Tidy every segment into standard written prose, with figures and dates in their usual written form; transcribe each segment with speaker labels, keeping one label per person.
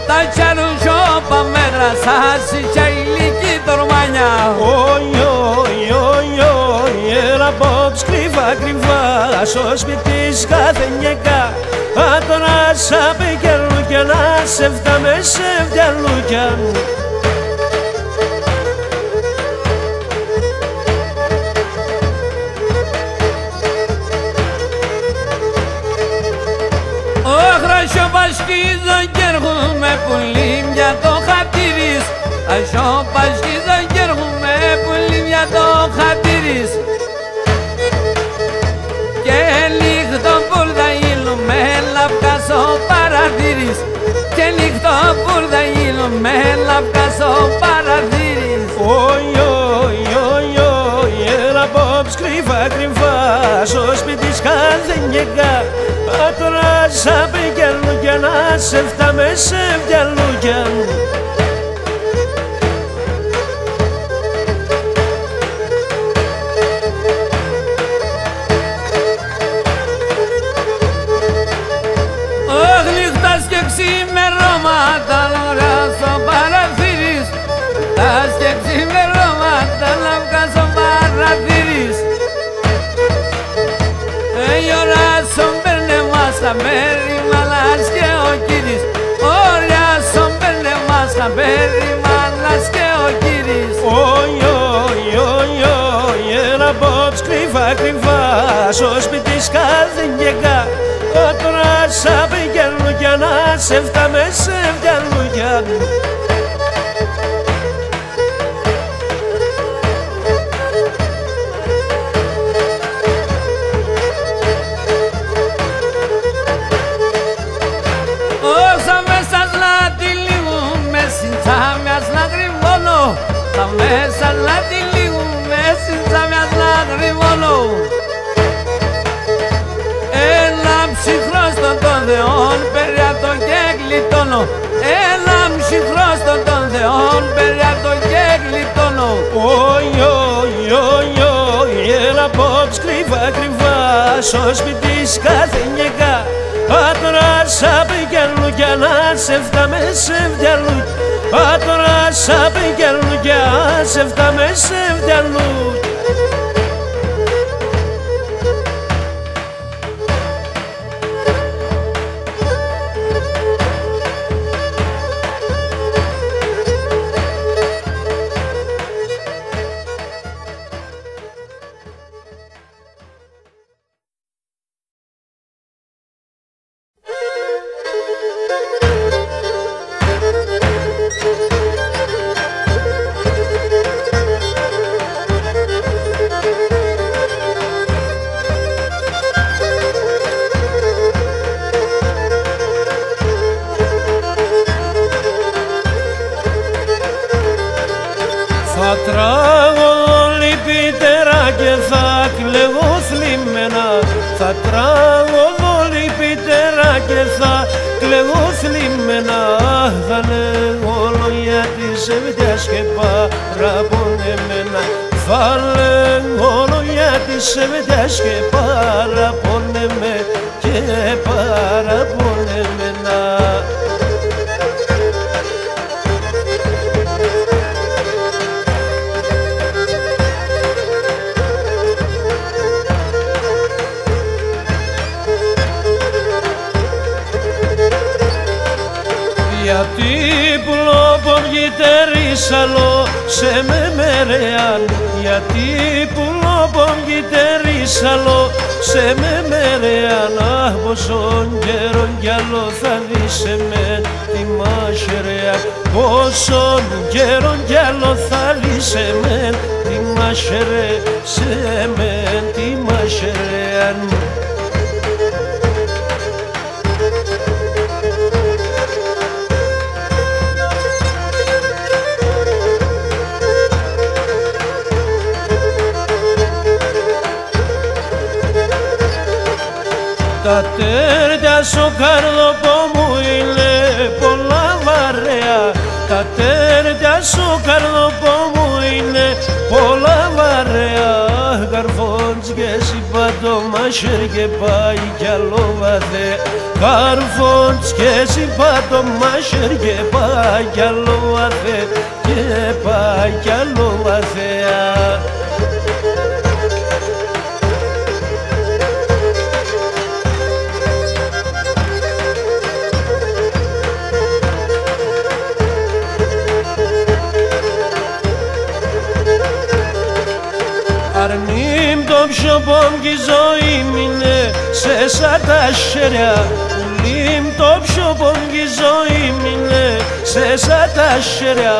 Speaker 1: τα τσαρουζόπα μέτρα σας και ηλική τορμάνια.
Speaker 2: Όι, όι, όι, όι, έλα απόψε κρυφά, κρυφά στο σπίτι κάθε νιεκά. Τώρα σαν πικελούκια να σε φτάμε σε φτιαλούκια.
Speaker 1: Χράσιο πασκίδο κι έρχομαι πολύ για το χατήρις. Χράσιο πασκίδο κι έρχομαι πολύ για το χατήρις. Και νύχτο πουρδα ήλουμε λαυκάσο παραδείρις. Και νύχτο πουρδα ήλουμε λαυκάσο παραδείρις.
Speaker 2: Όι, όι, όι, όι, έλα απόψε κρυφά, κρυφά στο σπίτι κάθε νιεκά. Τώρα σαν πικελούκια να σε φτάμε σε φτιαλούκια.
Speaker 1: Νύχτας και ξημερώματα ωραία στο παραθύρις. Νύχτας και ξημερώματα να βγάζω παραθύρις. Η ώρα σου παίρνε μας τα μέρη μαλάς και ο κύρις. Ωραία σου παίρνε μας τα μέρη μαλάς και ο κύρις.
Speaker 2: Όι, όι, όι, όι, έλα απόψε κρυφά, κρυφά στο σπίτι κάθε νιεκά. Τώρα σαν πικελούκια να σε φτάμε σε φτιαλούκια.
Speaker 1: Όσα μέσα σλάτι λίγο με συντσάμιας λαγριμόνο. Τα μέσα σλάτι λίγο με συντσάμιας λαγριμόνο. Έλα ψυχρό στον των Θεών περιάτο και γλιτώνω. Έλα ψυχρό στον των Θεών περιάτο και γλιτώνω.
Speaker 2: Όι, όι, όι, όι, έλα απόψε κρυφά, κρυφά στο σπίτι κάθε νιεκά. Τώρα σαν πικελούκια να σε φτάμε σε φτιαλούκια. Τώρα σαν πικελούκια σε φτάμε σε φτιαλούκια. Θα τράγω λυπητέρα και θα κλαίγω θλιμμένα. Θα τράγω λυπητέρα και θα κλαίγω θλιμμένα. Θα λέγω λόγια της εβδιάς και παραπονεμένα. Θα λέγω λόγια της εβδιάς και παραπονεμένα και παραπονεμένα. Γιατί πουλόπον γυτερίσαλο σε με μερεάν. Γιατί πουλόπον γυτερίσαλο σε με μερεάν. Αχ πόσον καιρόν κι άλλο θα δεις εμεν τη μαχαιρεάν. Πόσον καιρόν κι άλλο θα δεις εμεν τη μαχαιρεάν. Σε εμεν τη μαχαιρεάν. Τα τέρια σου καρδοπό μου είναι πολλά βαρέα. Τα τέρια σου καρδοπό μου είναι πολλά βαρέα. Καρφόντς και συμπά πάντο μαχαίρι πάει κι άλλο βαθέ. Καρφόντς και εσύ πάντο μαχαίρι πάει κι άλλο βαθέ και πάει κι άλλο βαθέα. Αρνήμ το πιο πόμκι ζωή μείνε σε σαν τα σέρια. Ουλήμ το πιο πόμκι ζωή μείνε σε σαν τα σέρια.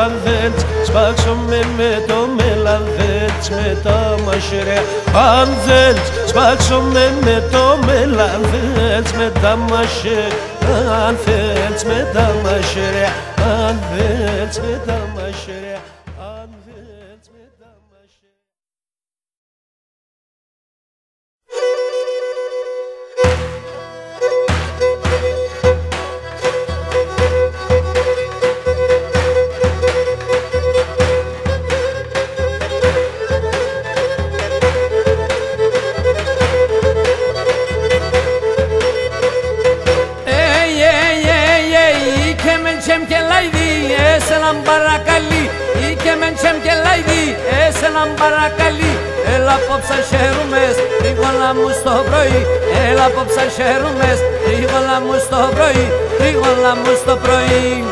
Speaker 2: Αν θέλεις σπάξομαι με το μέλαν θέλεις με τα μαχαίρια. Αν θέλεις σπάξομαι με το μέλαν θέλεις με τα μαχαίρια. Αν θέλεις με τα μαχαίρια. Αν θέλεις με τα μαχαίρια. Αν θέλεις με τα μαχαίρια.
Speaker 1: Έλα απόψε χαίρομες, τρίγωνα μου στο πρωί. Έλα απόψε χαίρομες, τρίγωνα μου στο πρωί. Τρίγωνα μου στο πρωί.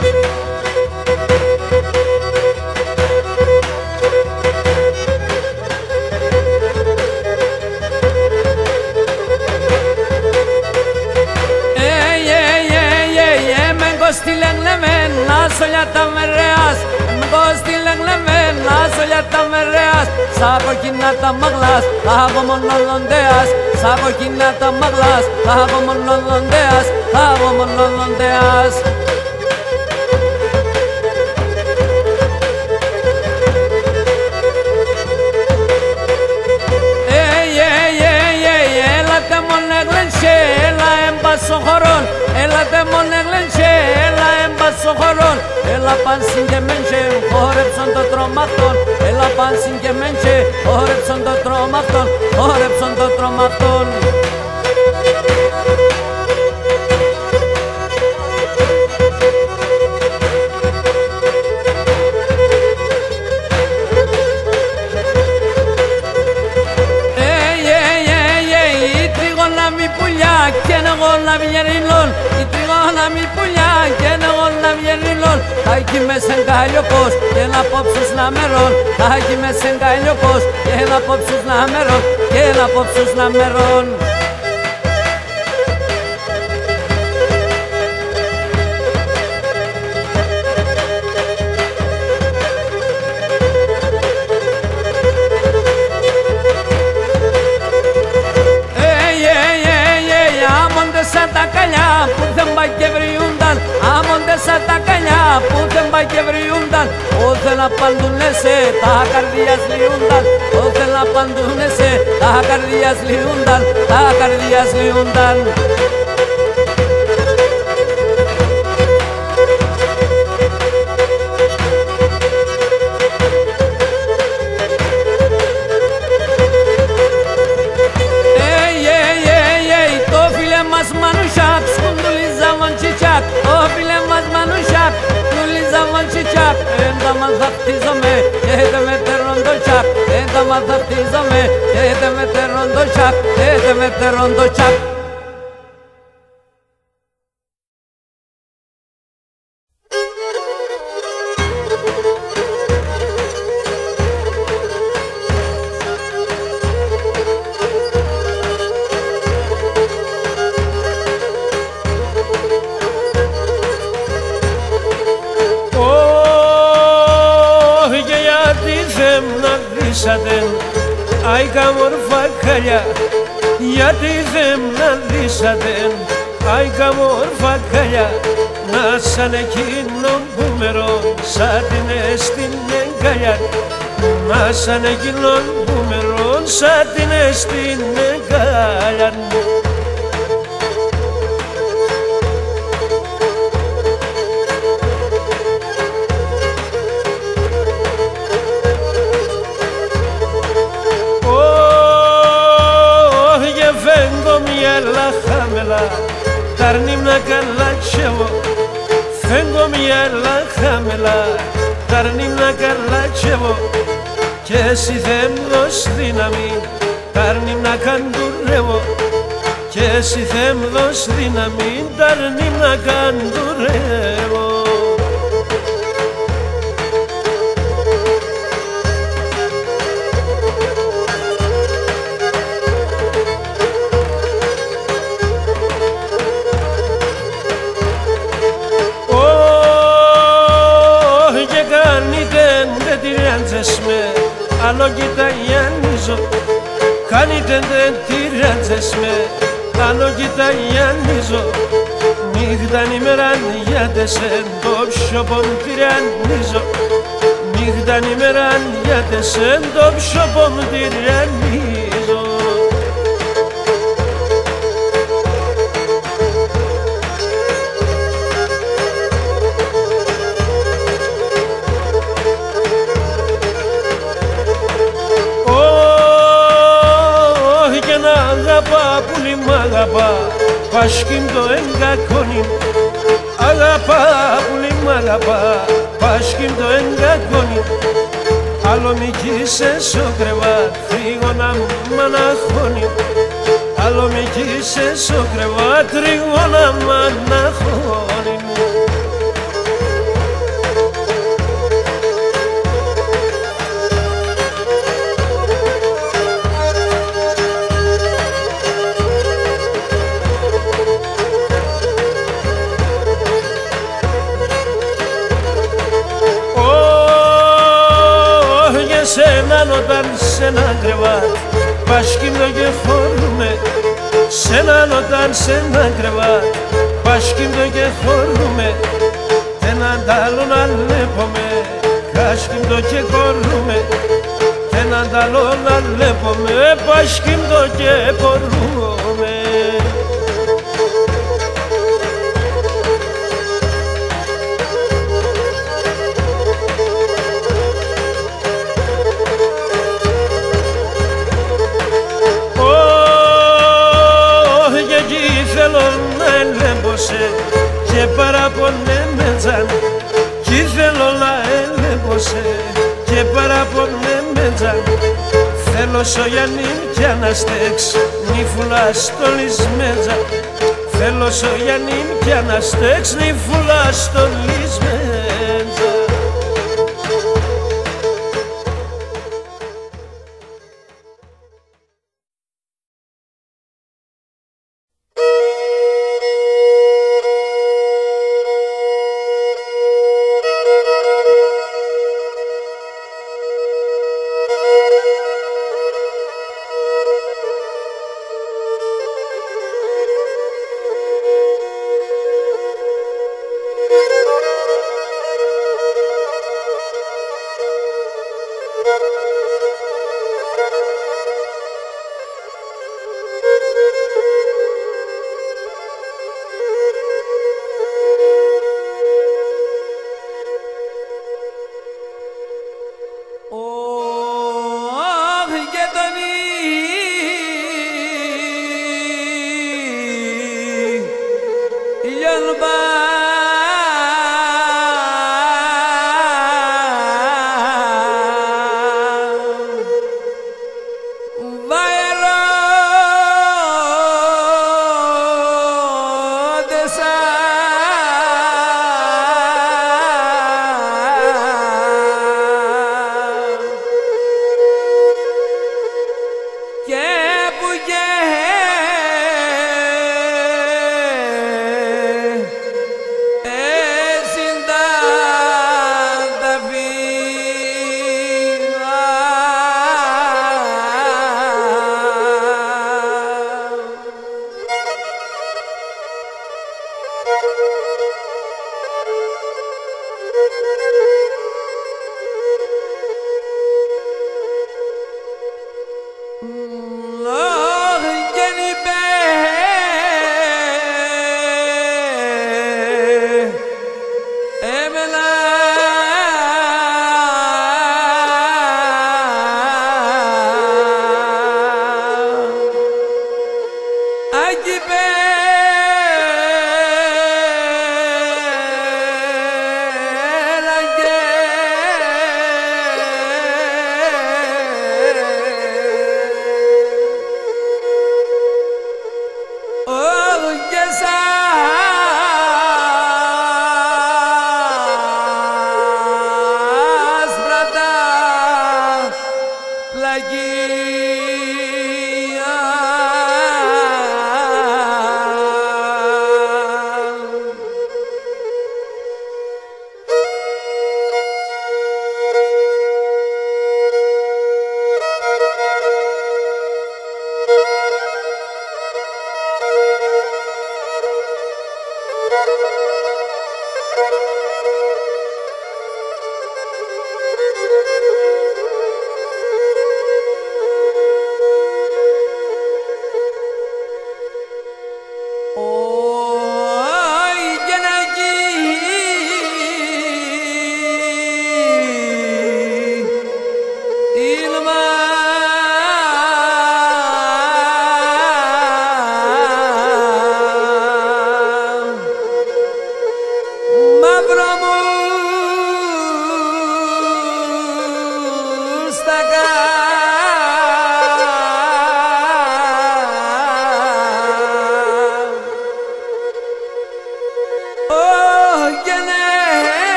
Speaker 1: Σαβοκίνα τα μαγλάς, θα μονολοντέας. Σαβοκίνα τα μαγλάς, θα μονολοντέας. Θα μονολοντέας. Έλατε μονεγλένσε, έλα έμπασο χωρών. Έλατε μονεγλένσε, έλα έμπασο χωρών. Έλα πάνσιν και μένσε, χόρεψον το τρομακτόν. Έλα πάνσιν και μένσε, χόρεψον το τρομακτόν. Χόρεψον το τρομακτόν. Και εγώ να βγαίνουν, η τριγώνα μη πουλιά. Και εγώ να βγαίνουν, θα εκεί μες εγκαλιοπός και να απόψους να μερών. Θα εκεί μες εγκαλιοπός και να απόψους να μερών. Και να απόψους να μερών. Που δεν πάει και βριούνταν, άμονται σαν τα καλιά που δεν πάει και βριούνταν. Όθε να παντούνεσαι, τα καρδιάς λιούνταν. Όθε να παντούνεσαι, τα καρδιάς λιούνταν. Τα καρδιάς λιούνταν. Θα χτίζομαι και δεν με τερών το τσακ. Θα χτίζομαι και δεν με τερών το τσακ. Δεν με τερών το τσακ.
Speaker 2: Άικα μορφά καλιά, γιατί δεν να δίσατε. Άικα μορφά καλιά, να σαν εκείνον που με ρώσατε στην εγκαλιά. Να σαν εκείνον που με ρώσατε στην εγκαλιά. Φεύγω μυαλά χαμηλά, τα ρνήμνα καρλάτσεβω κι εσύ δεν μου δώσ' δύναμη, τα ρνήμνα καντουρεύω κι εσύ δεν μου δώσ' δύναμη, τα ρνήμνα καντουρεύω. Άλλο κοιταγιάνιζω, κάνετε δεν τυράτζες με, άλλο κοιταγιάνιζω, νύχταν ημέραν γιάτες εν το ψιόπον τυράνιζω, νύχταν ημέραν γιάτες εν το ψιόπον τυράνιζω. Πολύ μ' αγαπά, πάσχην το εγκακόνι. Αγαπά, πολύ μ' αγαπά, πάσχην το εγκακόνι. Άλλο μη κοίσες στο κρεβάτ, τρίγωνα μ' αναχώνει. Άλλο μη κοίσες στο κρεβάτ, τρίγωνα μ' αναχώνει. Σέναν όταν σ' ένα κρεβάτ πάσχυμνο και χωρούμε, σέναν όταν σ' ένα κρεβάτ πάσχυμνο και χωρούμε, έναν τ' άλλο να λέπομαι, κάσχυμνο και χωρούμε, έναν τ' άλλο να λέπομαι, πάσχυμνο και χωρούμε. Και παραπονέμετζαν κι θέλω να έλεμπωσε και παραπονέμετζαν. Θέλω σο Γιάννη κι αναστέξ νύφουλα στο λισμέτζα. Θέλω σο Γιάννη κι αναστέξ νύφουλα στο λισμέτζα.
Speaker 3: Thank you.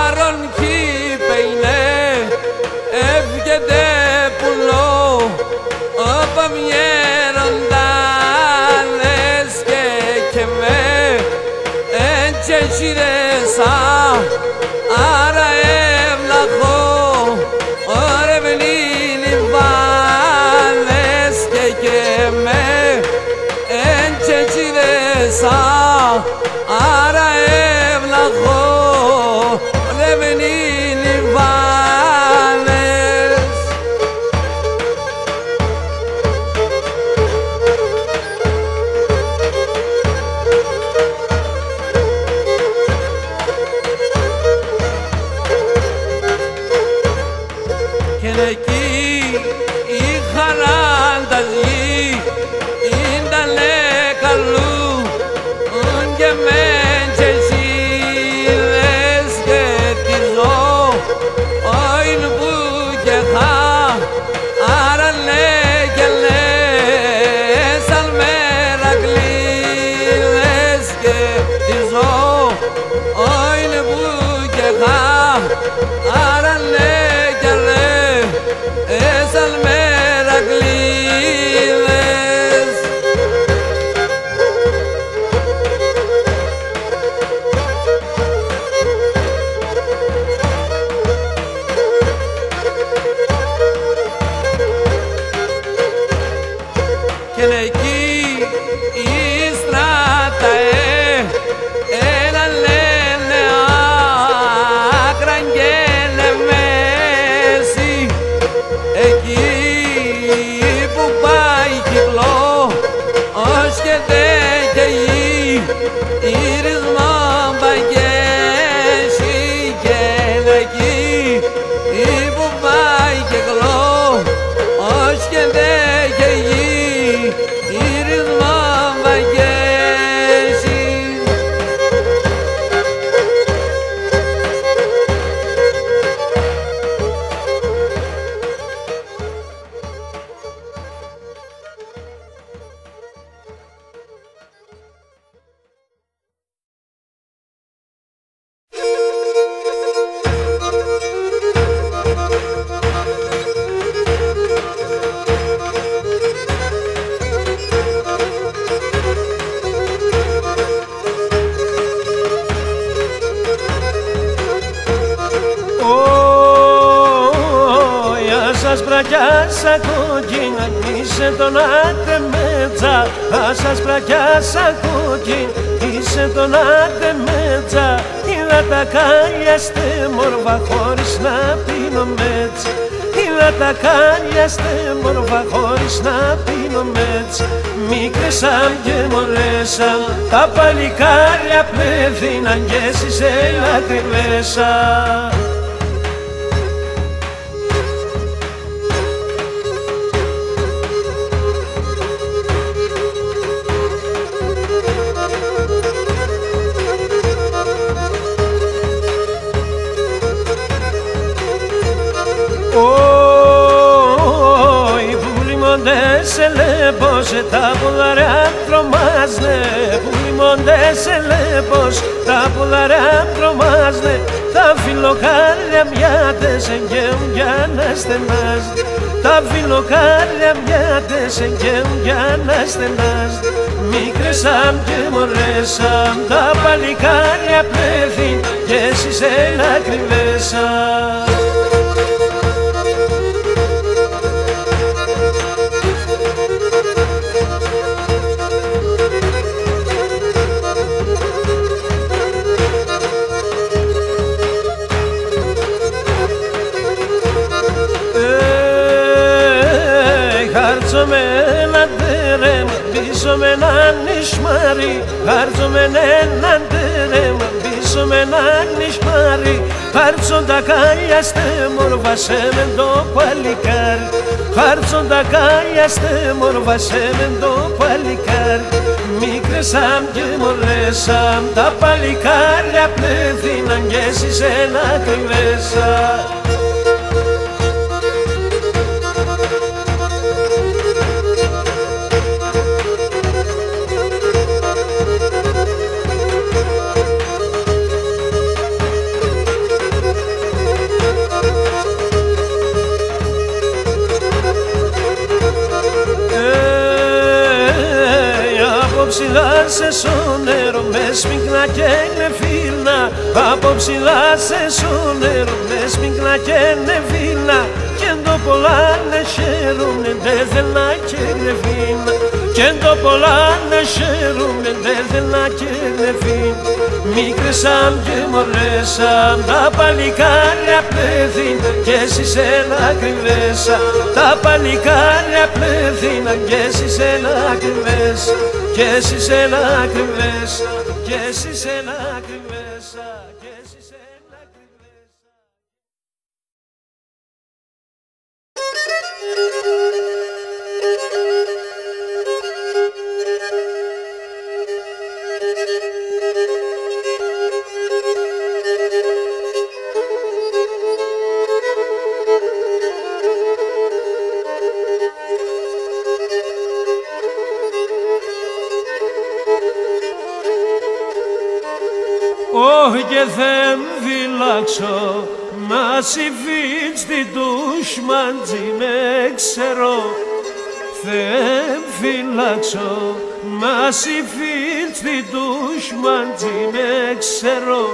Speaker 1: Άρον κύπεινε εύγεται πουλό όπα μιέροντα λες και με έτσι σιρέσα άρα ευλαχώ ωρε βενίνι βάλες και με έτσι σιρέσα άρα ευλαχώ ωρε βενίνι βάλες. Και εκεί η χαράνταζη ήταν καλού και μεν και σύλλες και τη ζω όιν που και χα άρα λέγε λες αν Μερακλή λες και τη ζω όιν που και χα άρα λέγε λες αν Μερακλή λες. Και εκεί η στράτα ένα λένε άκρα γένε μέση εκεί που πάει κυκλό ως και δε και η ρυθμό παγέσει και εκεί που πάει κυκλό ως και δε και η ρυθμό παγέσει.
Speaker 2: Σας μπρακιάσα κόκκινα, είσαι τον άτεμέτσα. Σας μπρακιάσα κόκκινα, είσαι τον άτεμέτσα. Είδα τα κάλια στε μόρβα χωρίς να πίνω μέτσα. Είδα τα κάλια στε μόρβα χωρίς να πίνω μέτσα. Μικρέσαν και μωρέσαν, τα παλικάρια πλέθυναν και εσείς έλατε μέσα. Σε λέπος τα πουλαριά τρομάζνε, που λιμώνται σε λέπος τα πουλαριά τρομάζνε. Τα φιλοκάρια μοιάτες εγγέουν για να στενάζνε. Τα φιλοκάρια μοιάτες εγγέουν για να στενάζνε. Μικρέσαν και μωρέσαν, τα παλικάρια πλέθην και εσείς έλα κρυβέσαν. Πίσω με έναν νησμάρι, χάρτσο με έναν τερέμα, πίσω με έναν νησμάρι. Χάρτσον τα κάλια στε μορβασέ με το παλικάρι. Χάρτσον τα κάλια στε μορβασέ με το παλικάρι. Μικρέσαν και μωρέσαν, τα παλικάρια πλέθυναν και εσείς ένα κρυβέσα. Ψηλά σε σονέρο με σμικνά και νεφίλνα. Από ψηλά σε σονέρο με σμικνά και νεφίλνα. Και το πολλά να χαίρουνε δε θέλα και νεφίλνα. Και το πολλά να χαίρουνε δε θέλα και νεφίλνα. Μικρέσαν και μωρέσαν, τα παλικάρια πλέθην και εσείς έλα κρυβέσα. Τα παλικάρια πλέθυναν και εσείς έλα κρυβέσα. Και εσείς έλα κρυβέσα, και εσείς έλα κρυβέσα, και εσείς έλα κρυβέσα. Όχι και δεν φυλάξω να συμφίτς την τους μαντζή με ξέρω. Δεν φυλάξω να συμφίτς την τους μαντζή με ξέρω.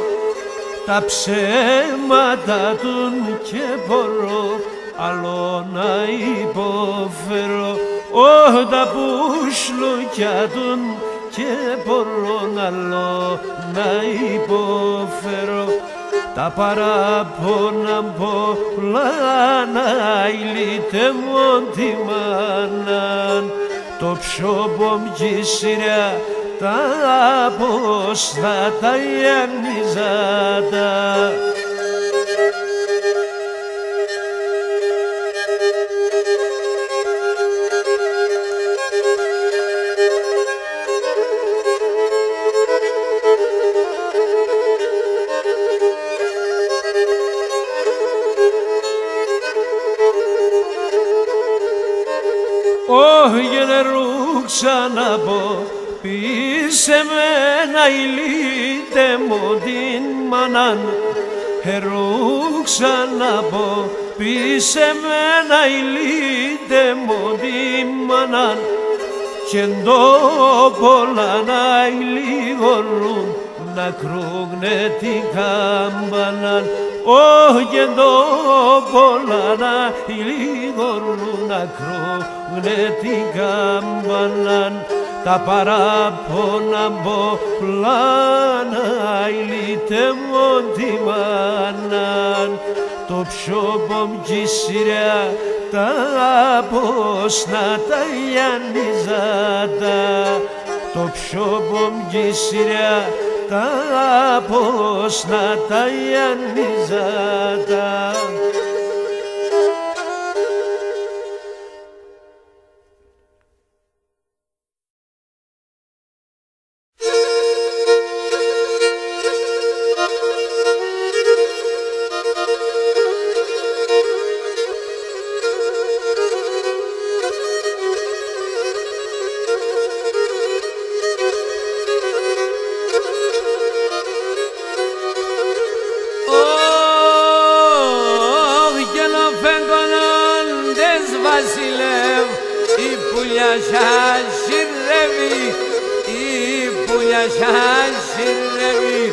Speaker 2: Τα ψέματα τουν και μπορώ άλλο να υποφέρω. Όχι τα πουσλουκιά τουν και μπορώ άλλο να υποφέρω. Τα παράπονα πολλά να ηλίτε μόντι μάναν. Το πιο μπομπή σειρά τα απόστα τα ιαννιζάτα. Όχι νερού ξαναπώ, πείσε με να ηλίτε μου την μανάν. Ερού ξαναπώ, πείσε με να ηλίτε μου την μανάν. Και εντό πολλά να ηλίγορουν να κρούγνε την κάμπαναν, όχι το κολλάνα, λίγο να κρούγνε την κάμπαναν, τα παράπονα μπολάνα, ηλίτε μόντι μάναν, το πιο μπομπκίσιρια τα πόσνα τα γιαννιζάτα, το πιο μπομπκίσιρια τα πόσνα τα γιαννιζάτα.
Speaker 1: Βασιλεύ, η πουλιά σιρεύει, η πουλιά σιρεύει.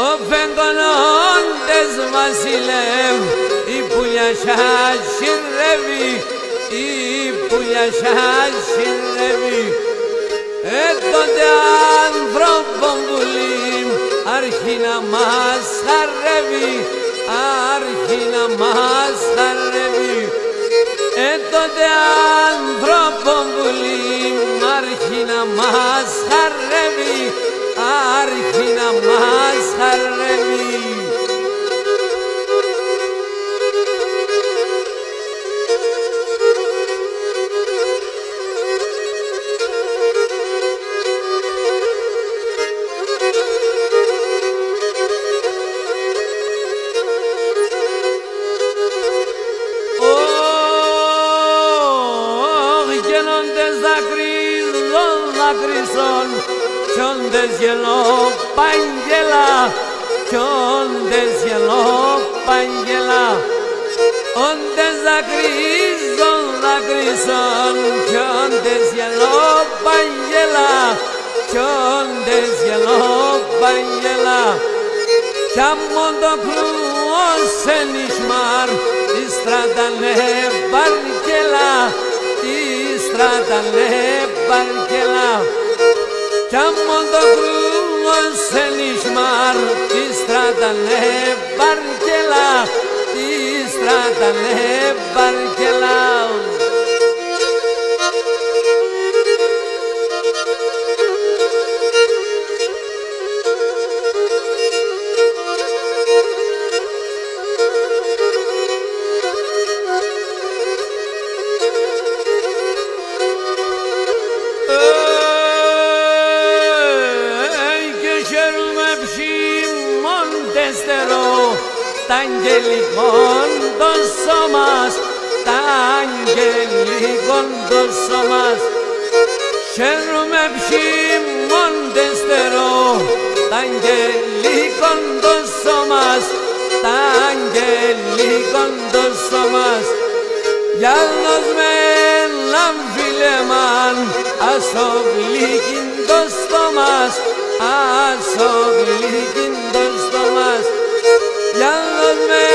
Speaker 1: Ο φεγγονόντες βασιλεύ, η πουλιά σιρεύει, η πουλιά σιρεύει. Τότε άνθρωπον πουλήν, αρχή να μας χαρεύει, αρχή να μας χαρεύει. Τότε άνθρωπον πουλήν, αρχή να μας χαρεύει, αρχή να μας χαρεύει. Δάκρυσον κι όντες γελώ παγγελά, κι όντες γελώ παγγελά. Όντες δακρύζον δάκρυσον κι όντες γελώ παγγελά, κι όντες γελώ παγγελά. Κι αμόν το κρούος εν ισμάρ, τη στράτανε παρκελά, τη στράτανε παρκελά. Κι αμόν το κρούος εν ισμάρ, τη στράτανε παρκελά, τη στράτανε παρκελά. Τ' αγγελικών το σώμας, τ' αγγελικών το σώμας. Χαίρομαι ψήμον τεστερό, τ' αγγελικών το σώμας, τ' αγγελικών το σώμας. Γιάννος με λαμφιλεμάν, ασο γλυκίν το στόμας, ασο γλυκίν το στόμας. Γιάννος με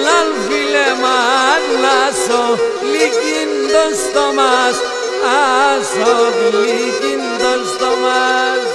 Speaker 1: λαμφιλεμάν, ασο γλυκίν το στόμας, ασο γλυκίν το στόμας.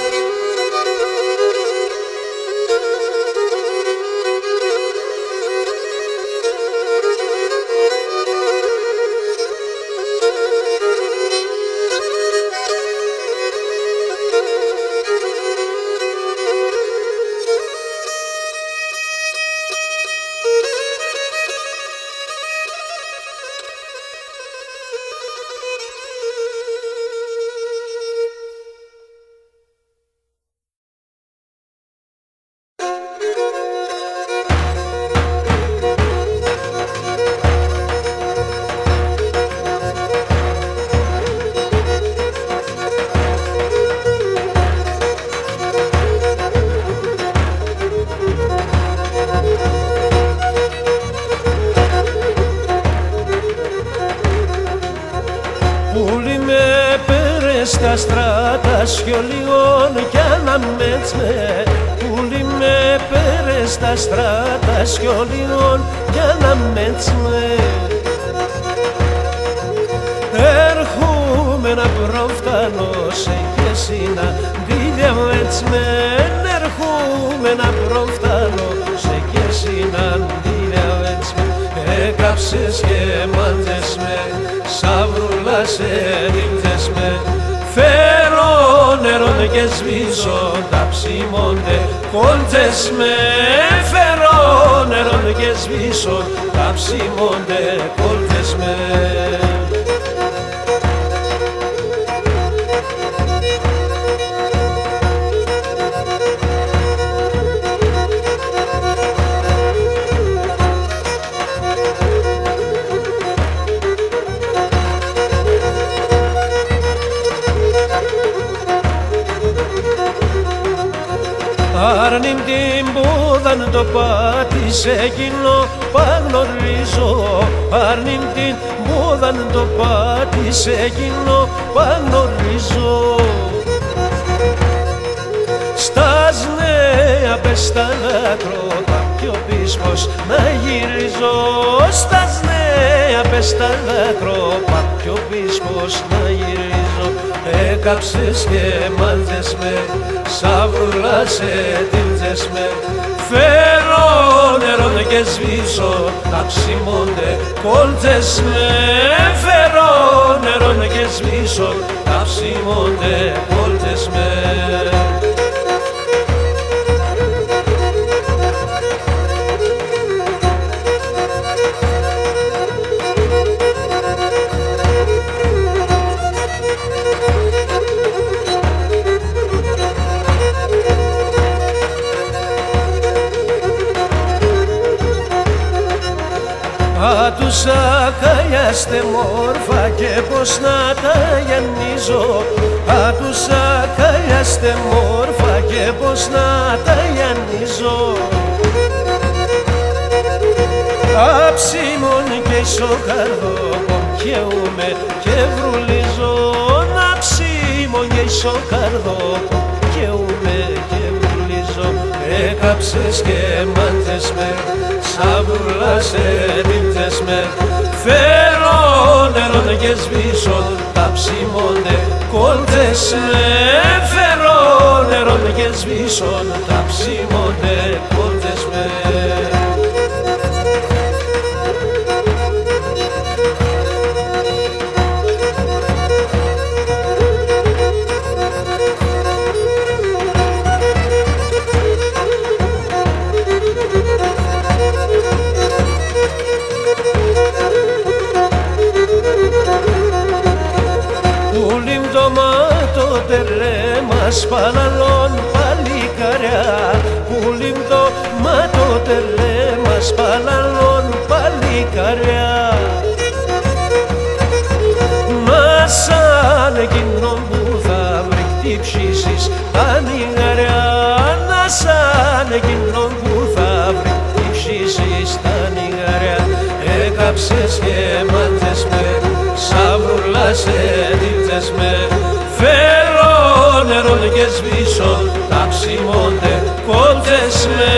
Speaker 2: τα στράτα σιωλιών κι αναμέτσμε πουλί με πέρες τα στράτα σιωλιών κι αναμέτσμε έρχομαι να προφτάνω σε και εσύ να διδιαβέτσμε έρχομαι να προφτάνω σε και εσύ να διδιαβέτσμε έκαψες και μάντες με σαβρούλα σε ρίχτες με φέρω νερόν και σβήσω τα ψήμονται κόλτες με φέρω νερόν και σβήσω τα ψήμονται κόλτες με Άρνην την πούδαν το πάτησε εκείνο παγνωρίζω Άρνην την πούδαν το πάτησε εκείνο παγνωρίζω Στας νέα πες τα δάκρυα κι ο πίσμος να γυρίζω Στας νέα πες τα δάκρυα κι ο πίσμος να γυρίζω έκαψες και μάντες με σαβρούλα σε τίλτες με φέρω νερόν και σβήσω τα ψημόνται κόλτες με φέρω νερόν και σβήσω τα ψημόνται κόλτες με τους ακαλιάστε μόρφα και πως να τα γιαννίζω τους ακαλιάστε μόρφα και πως να τα γιαννίζω Αψίμον και ισοκαρδό καίουμε και βρουλίζω Αψίμον και ισοκαρδό καίουμε και βρουλίζω έκαψες και μάντες με σαβρούλα σε δίπτες με φέρω νερόν και σβήσω τα ψημόνται κόλτες με φέρω νερόν και σβήσω τα ψημόνται κόλτες με Σπαλαλών παλικαριά πουλιμ το μάτω τερέμα σπαλαλών παλικαριά μα σαν εκείνον που θα βρει χτύψεις τα νιγαριά να σαν εκείνον που θα βρει χτύψεις τα νιγαριά έκαψες και μάντες με σαβρούλα σε δίπτες με φέρω νερόν και σβήσω τα ψημόνται κόλτες με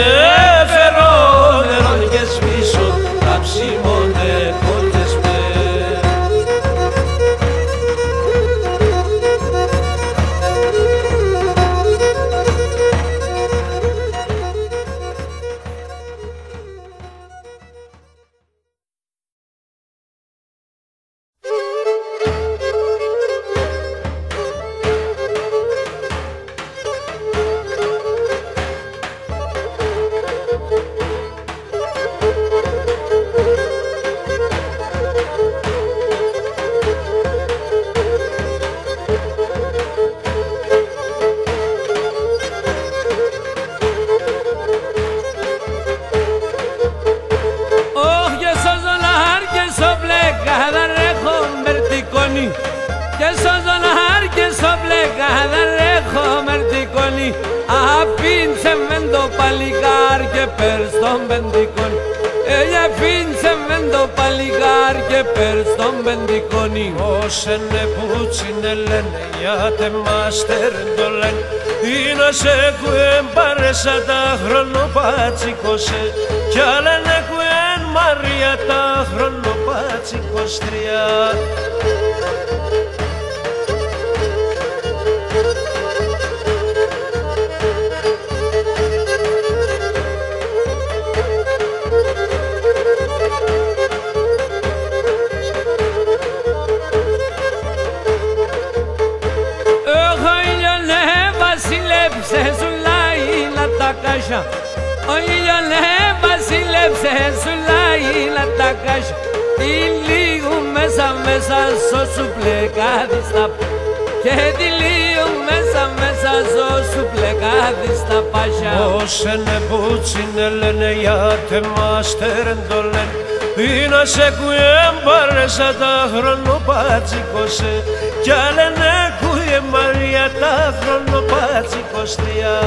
Speaker 2: φέρω νερόν και σβήσω τα ψημόνται κόλτες με
Speaker 1: Απίνσε μεν το παλικάρ και πέρ στον πεντικόν. Ella πίνσε μεν το παλιγάρ και πέρ στον πεντικόνι.
Speaker 2: Όσενε πούτσινε λένε γιατί μάστερ το λένε είναι σε κουέν παρέσα τα χρονοπάτσικοσε κι άλλανε κουέν Μαρία τα χρονοπάτσικοστριά.
Speaker 1: Ο ήλιος βασίλεψε σου λαίλα τα κάσια τη λίγο μέσα μέσα σου πλεκάδι στα και τη λίγο μέσα σου πλεκάδι στα πάσια.
Speaker 2: Όσενε πούτσινε λένε γιατί μάστερ το λένε είναι σε κουέν παρέσα τα χρονοπάτσικοσε κι άλλανε κουέν Μαρία τα χρονοπάτσικοστριά.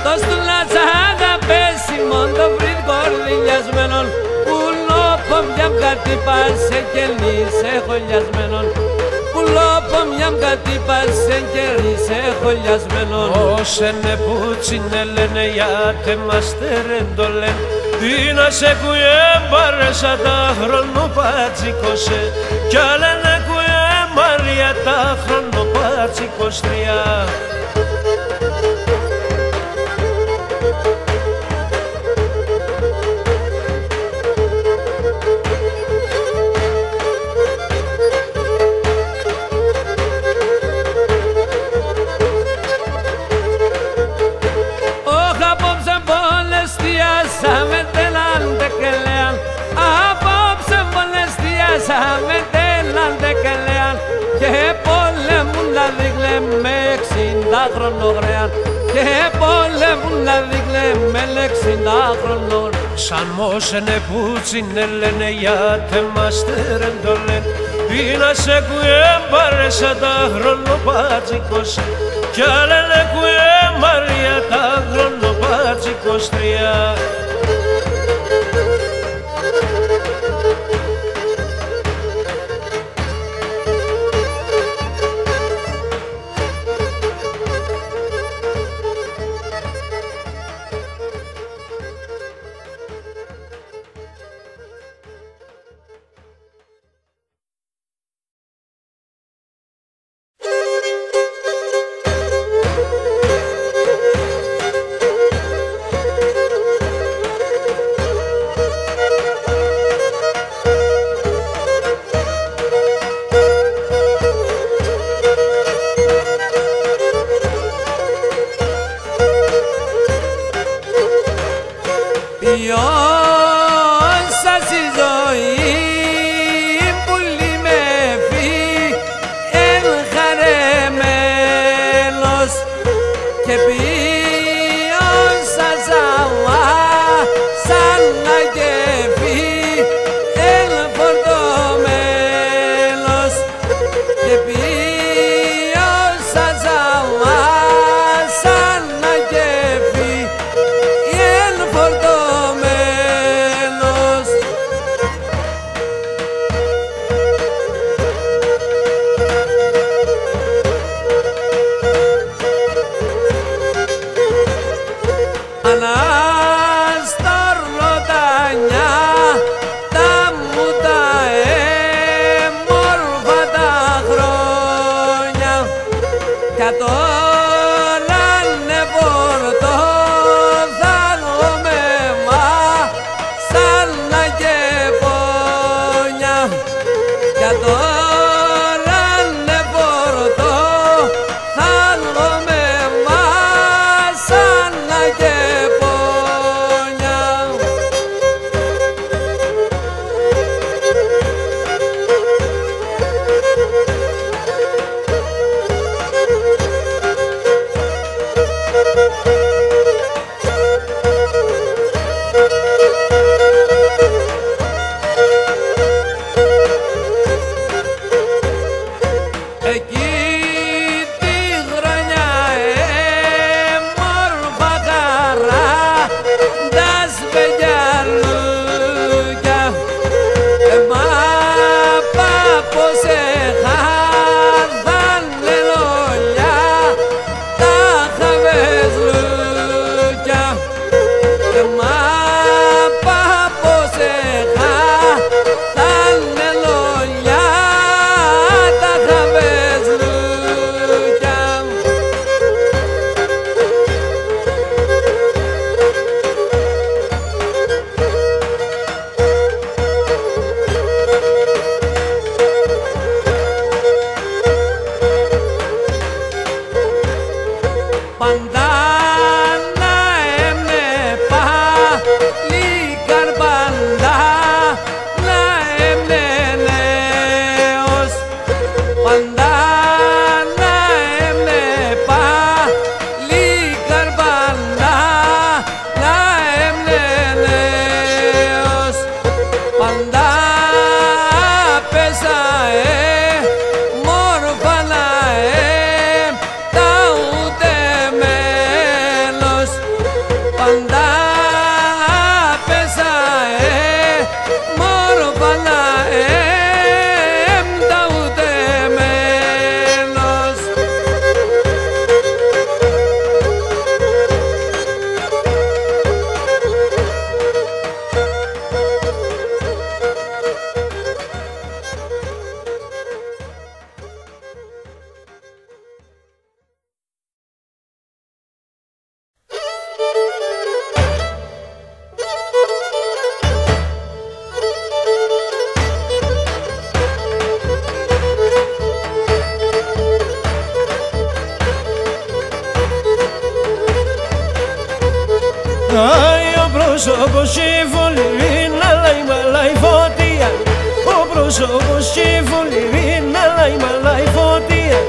Speaker 1: Το στουλατσάδα πέσει μόν το βρύδ κορδιλιασμένον πουλόπο μιαμ κατήπασε και νήσε χολιασμένον πουλόπο μιαμ κατήπασε και νήσε χολιασμένον.
Speaker 2: Όσενε πούτσινε λένε γιατί μάστερεν το λένε είναι σε κουέν παρέσα τα χρονοπάτσικοσε κι άλλανε κουέν Μαρία τα χρονοπάτσικοστριά.
Speaker 1: Απόψε τέλαντε και λέαν και πολέμουν να δείχνε με 60 χρονογρέαν και πολέμουν να δείχνε με 60 χρονογρέαν.
Speaker 2: Σαν μόσενε πούτσινε λένε γιατί μάστερεν το λένε είναι σε κουέν παρέσα τα χρονοπάτσικοσε κι άλλανε κουέν Μαρία τα χρονοπάτσικοστριά. πρόσωπος συμφωνεί να λάει μαλάει φωτία. Ο πρόσωπος συμφωνεί να λάει μαλάει φωτία.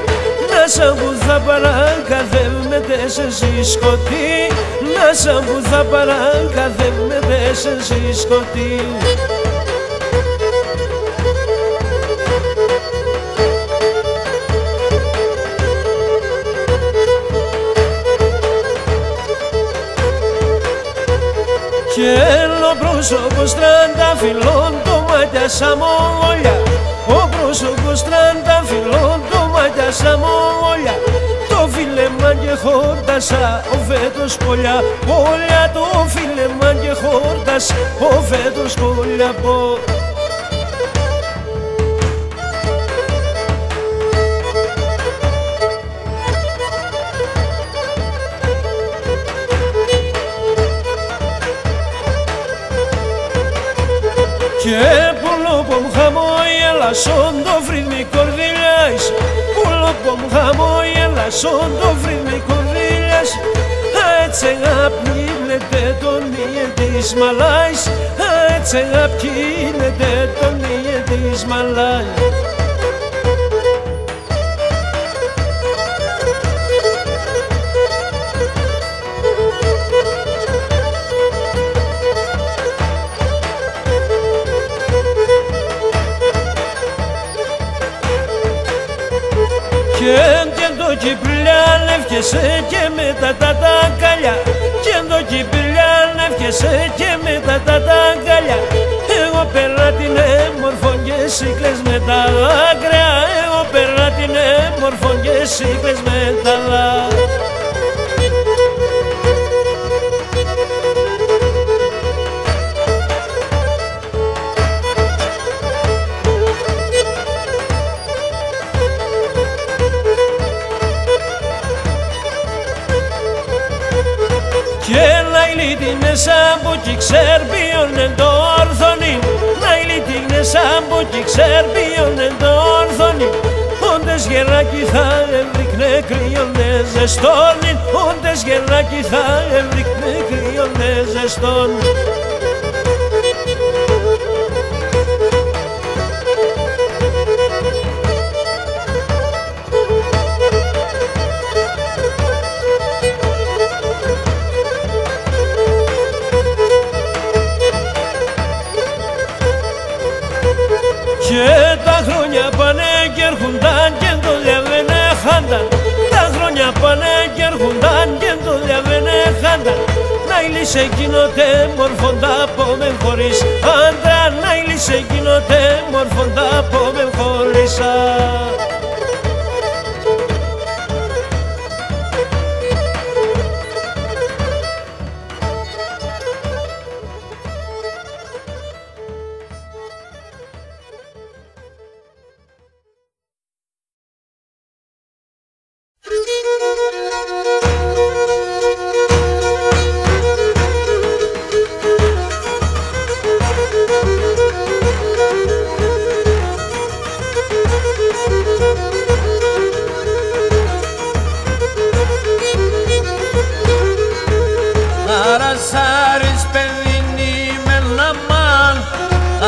Speaker 2: Να σαν που θα παρακαθεύμετε σε σκοτή. Να σαν που θα παρακαθεύμετε σε σκοτή. Και ο πρόσωπος τρανταφυλλών το μάτια σαν μόλια. Ο πρόσωπος τρανταφυλλών το μάτια σαν μόλια. Το φίλεμα και χόρτασα ο φέτος πολλιά πόλια. Το φίλεμα και χόρτασα ο φέτος πολλιά πόλια. Και πολλοπομ χαμόγελασον το φρύδμι κορδίλιας. Πολλοπομ χαμόγελασον το φρύδμι κορδίλιας. Έτσι αγαπνίλετε τον ήλιο της Μαλάης. Έτσι αγαπνίλετε τον ήλιο της Μαλάης. Και το Κυπριλιά λεύκεσαι και μετά τα αγκαλιά. Και το Κυπριλιά λεύκεσαι και μετά τα αγκαλιά. Εγώ πέρα την έμορφον και εσύ κλαις με τα άκραια. Εγώ πέρα την έμορφον και εσύ κλαις με τα άκραια. Και να ηλίτινε σαν που κι ξέρπιονε το ορθονί. Να ηλίτινε σαν που κι ξέρπιονε το ορθονί. Όντες γεράκι θα έβρικνε κρυονε ζεστόνι. Όντες γεράκι θα έβρικνε κρυονε ζεστόνι. Και τα χρόνια πάνε και έρχονταν και δουλειά δεν έχανταν. Τα χρόνια πάνε και έρχονταν και δουλειά δεν έχανταν. Να ηλύσε εκείνοτε μορφόντα από με χωρίς άντρα. Να ηλύσε εκείνοτε μορφόντα από με χωρίς άντρα.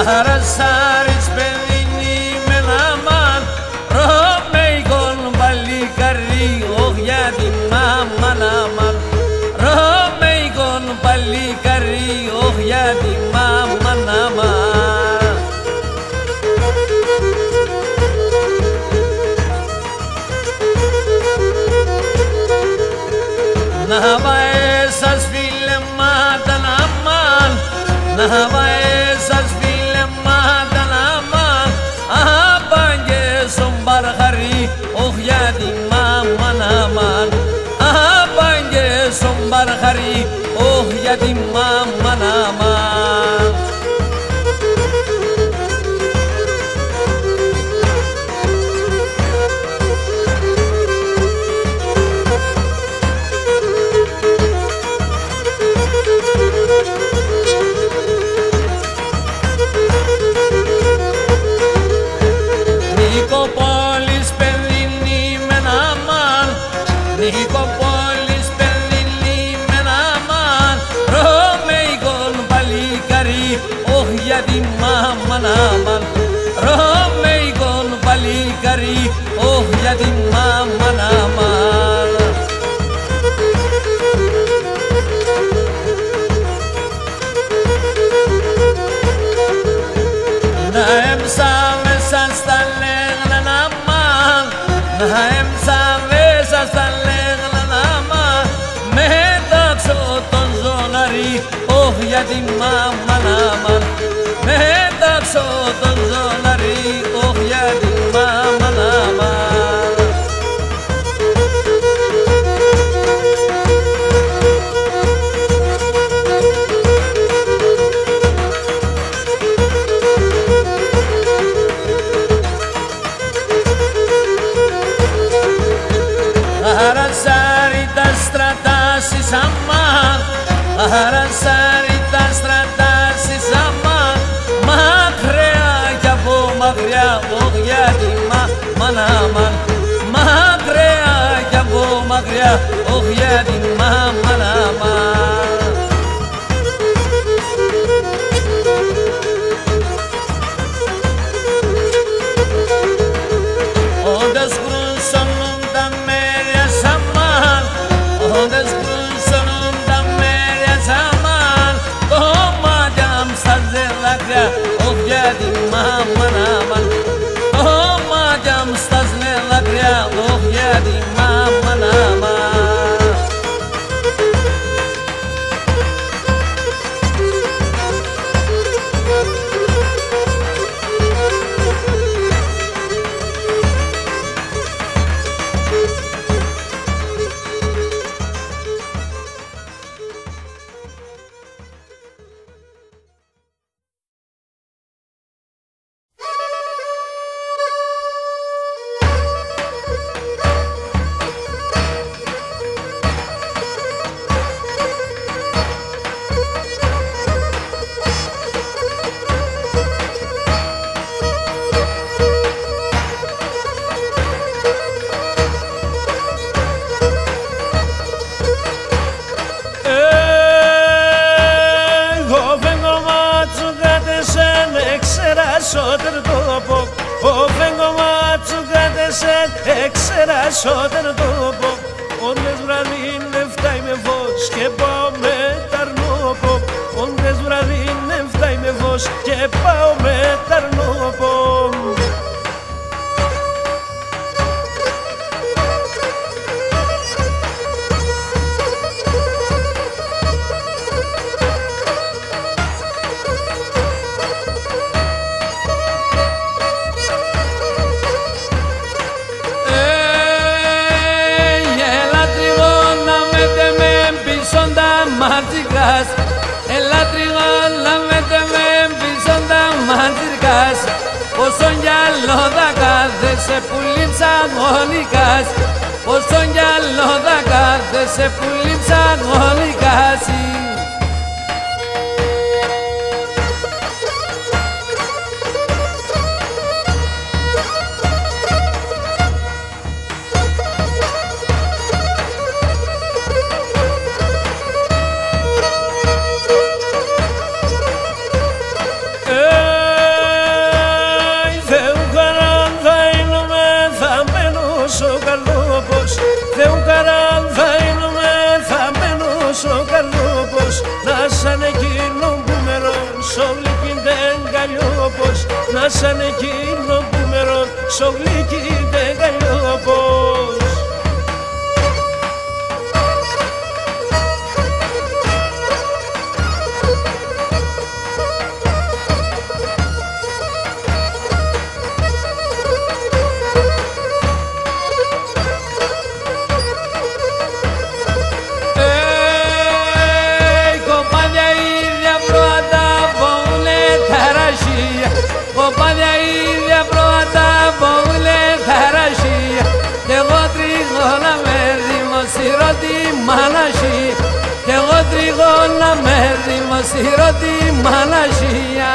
Speaker 1: Arasaris pedini menaman Romeikon balikari oh ya di mama naman Romeikon balikari oh ya di mama naman Nahaba esas filemata naman Nahaba esas oh ya di mama naman Abangge sombar hari oh ya di mama naman Nikopolis pedini menaman Nikopolis pedini menaman Romeikon balikari oh ya di mama naman Romeikon balikari oh ya di mama naman Naem sames hasta la naman Naem sames hasta la naman Metak soton zonari oh ya di mama naman Metak soton zonari oh ya di mama naman Arasarita stratasi sama Arasarita stratasi sama Makrea jabo makrea oh ya di mama naman Makrea jabo makrea oh ya di mama naman Odas grunson dameria saman Odas grunson dameria saman Toma jam sazelagra oh ya di mama naman Toma jam sazelagra oh ya di mama naman
Speaker 2: εξεράσσονταν τόπο. Ο φεγγωμάτσου κατεσέν εξεράσσονταν τόπο. Όντες βραδύν εφτάει με φως και πάω με ταρνόπο. Όντες βραδύν εφτάει με φως και πάω με ταρνόπο.
Speaker 1: μαρτυρκάς. Έλα τριγώνα με τε με μπιζόντα μαρτυρκάς. Πόσον γυαλό θα κάθεσαι που λείψα αγωνικάς. Πόσον γυαλό θα κάθεσαι που λείψα αγωνικάς.
Speaker 2: Θεού καράν θα είμαι θαμένος ο καλόπος. Να σαν εκείνο που μερών σ' γλυκύντεν καλλιόπος. Να σαν εκείνο που μερών σ' γλυκύντεν καλλιόπος.
Speaker 1: Κοπάδια ίδια πρώτα βόλε θαρασία. Κι εγώ τριγώνα με δημοσίρο τη μανασία. Κι εγώ τριγώνα με δημοσίρο τη μανασία.